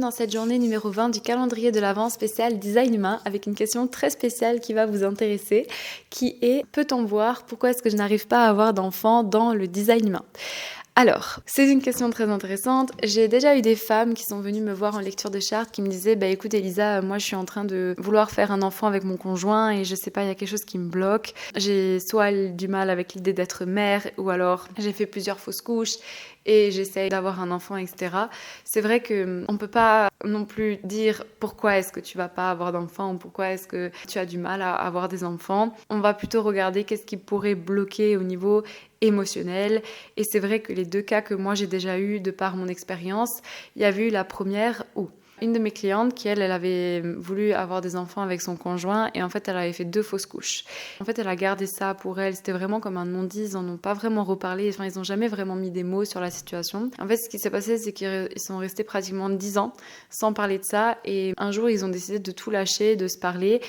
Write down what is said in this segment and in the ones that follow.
dans cette journée numéro 20 du calendrier de l'Avent spécial Design Humain avec une question très spéciale qui va vous intéresser, qui est « Peut-on voir pourquoi est-ce que je n'arrive pas à avoir d'enfants dans le design humain ?» Alors, c'est une question très intéressante. J'ai déjà eu des femmes qui sont venues me voir en lecture de charte qui me disaient « écoute Elisa, moi je suis en train de vouloir faire un enfant avec mon conjoint et je sais pas, il y a quelque chose qui me bloque. J'ai soit du mal avec l'idée d'être mère ou alors j'ai fait plusieurs fausses couches et j'essaye d'avoir un enfant, etc. » C'est vrai qu'on ne peut pas non plus dire pourquoi est-ce que tu vas pas avoir d'enfant ou pourquoi est-ce que tu as du mal à avoir des enfants. On va plutôt regarder qu'est-ce qui pourrait bloquer au niveau émotionnel. Et c'est vrai que les deux cas que moi j'ai déjà eu de par mon expérience, il y avait eu la première où une de mes clientes qui, elle avait voulu avoir des enfants avec son conjoint et en fait, elle avait fait 2 fausses couches. En fait, elle a gardé ça pour elle. C'était vraiment comme un non-dit. Ils en ont pas vraiment reparlé. Enfin, ils n'ont jamais vraiment mis des mots sur la situation. En fait, ce qui s'est passé, c'est qu'ils sont restés pratiquement 10 ans sans parler de ça. Et un jour, ils ont décidé de tout lâcher, de se parler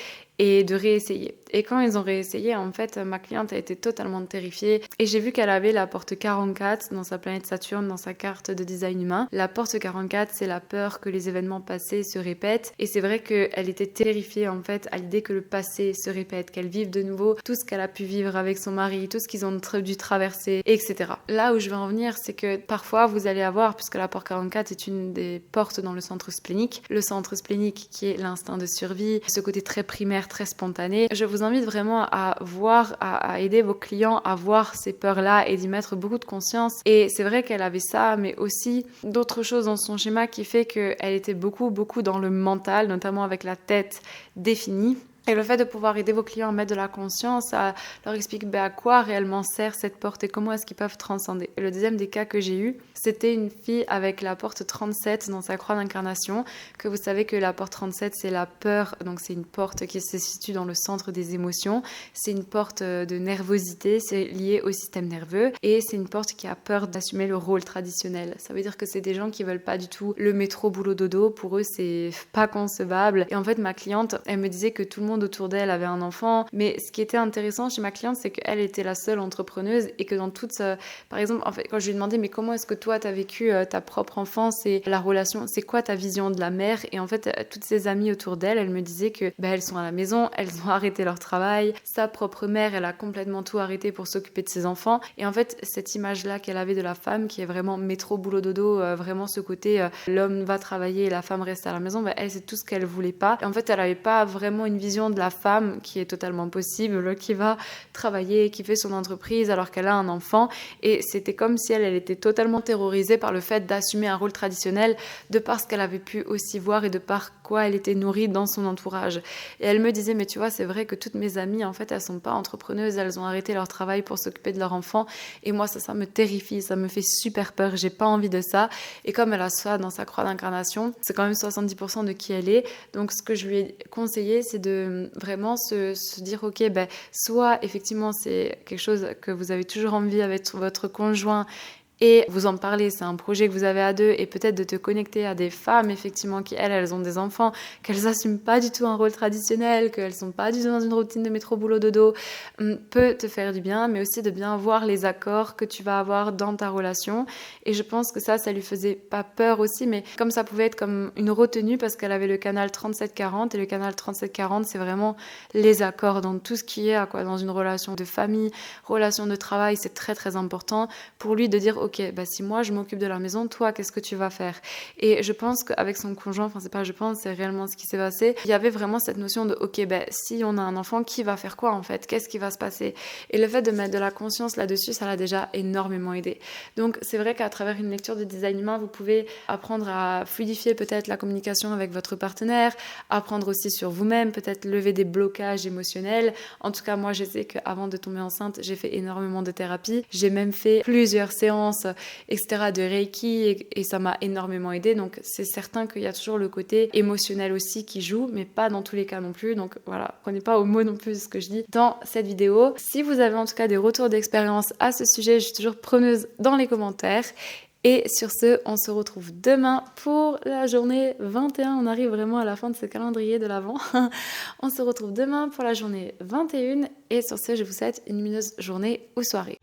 et de réessayer. Et quand ils ont réessayé, en fait, ma cliente a été totalement terrifiée. Et j'ai vu qu'elle avait la porte 44 dans sa planète Saturne, dans sa carte de design humain. La porte 44, c'est la peur que les événements passés se répètent. Et c'est vrai qu'elle était terrifiée, en fait, à l'idée que le passé se répète, qu'elle vive de nouveau tout ce qu'elle a pu vivre avec son mari, tout ce qu'ils ont dû traverser, etc. Là où je veux en venir, c'est que parfois, vous allez avoir, puisque la porte 44 est une des portes dans le centre splénique, le centre splénique qui est l'instinct de survie, ce côté très primaire, très spontané. Je vous invite vraiment à voir, à aider vos clients à voir ces peurs-là et d'y mettre beaucoup de conscience. Et c'est vrai qu'elle avait ça, mais aussi d'autres choses dans son schéma qui fait qu'elle était beaucoup dans le mental, notamment avec la tête définie. Et le fait de pouvoir aider vos clients à mettre de la conscience, à leur expliquer à quoi réellement sert cette porte et comment est-ce qu'ils peuvent transcender. Et le deuxième des cas que j'ai eu, c'était une fille avec la porte 37 dans sa croix d'incarnation, que vous savez que la porte 37 c'est la peur, donc c'est une porte qui se situe dans le centre des émotions, c'est une porte de nervosité, c'est lié au système nerveux et c'est une porte qui a peur d'assumer le rôle traditionnel. Ça veut dire que c'est des gens qui veulent pas du tout le métro boulot dodo, pour eux c'est pas concevable. Et en fait ma cliente, elle me disait que tout le monde autour d'elle avait un enfant, mais ce qui était intéressant chez ma cliente, c'est qu'elle était la seule entrepreneuse et que dans toute par exemple, en fait, quand je lui ai demandé mais comment est-ce que toi t'as vécu ta propre enfance et la relation, c'est quoi ta vision de la mère, et en fait toutes ses amies autour d'elle, elle me disaient que elles sont à la maison, elles ont arrêté leur travail, sa propre mère, elle a complètement tout arrêté pour s'occuper de ses enfants, et en fait cette image-là qu'elle avait de la femme qui est vraiment métro boulot dodo, vraiment ce côté l'homme va travailler et la femme reste à la maison, elle c'est tout ce qu'elle voulait pas, et en fait elle avait pas vraiment une vision de la femme qui est totalement possible, qui va travailler, qui fait son entreprise alors qu'elle a un enfant, et c'était comme si elle était totalement terrorisée par le fait d'assumer un rôle traditionnel de par ce qu'elle avait pu aussi voir et de par quoi elle était nourrie dans son entourage. Et elle me disait mais tu vois c'est vrai que toutes mes amies en fait elles sont pas entrepreneuses, elles ont arrêté leur travail pour s'occuper de leur enfant, et moi ça me terrifie, ça me fait super peur, j'ai pas envie de ça. Et comme elle a ça dans sa croix d'incarnation, c'est quand même 70% de qui elle est, donc ce que je lui ai conseillé c'est de vraiment se dire ok soit effectivement c'est quelque chose que vous avez toujours envie avec votre conjoint et vous en parlez, c'est un projet que vous avez à deux, et peut-être de te connecter à des femmes effectivement qui elles ont des enfants, qu'elles n'assument pas du tout un rôle traditionnel, qu'elles sont pas du tout dans une routine de métro boulot dodo, peut te faire du bien, mais aussi de bien voir les accords que tu vas avoir dans ta relation. Et je pense que ça lui faisait pas peur aussi, mais comme ça pouvait être comme une retenue parce qu'elle avait le canal 3740, et le canal 3740 c'est vraiment les accords dans tout ce qui est dans une relation de famille, relation de travail, c'est très très important pour lui de dire ok, si moi je m'occupe de la maison, toi qu'est-ce que tu vas faire? Et je pense qu'avec son conjoint, c'est réellement ce qui s'est passé, il y avait vraiment cette notion de ok, si on a un enfant, qui va faire quoi en fait? Qu'est-ce qui va se passer? Et le fait de mettre de la conscience là-dessus, ça l'a déjà énormément aidé. Donc c'est vrai qu'à travers une lecture de design humain, vous pouvez apprendre à fluidifier peut-être la communication avec votre partenaire, apprendre aussi sur vous-même, peut-être lever des blocages émotionnels. En tout cas, moi je sais qu'avant de tomber enceinte, j'ai fait énormément de thérapie, j'ai même fait plusieurs séances etc. de Reiki, et ça m'a énormément aidé. Donc c'est certain qu'il y a toujours le côté émotionnel aussi qui joue, mais pas dans tous les cas non plus. Donc voilà, prenez pas au mot non plus ce que je dis dans cette vidéo. Si vous avez en tout cas des retours d'expérience à ce sujet, je suis toujours preneuse dans les commentaires. Et sur ce, on se retrouve demain pour la journée 21. On arrive vraiment à la fin de ce calendrier de l'Avent. On se retrouve demain pour la journée 21. Et sur ce, je vous souhaite une lumineuse journée ou soirée.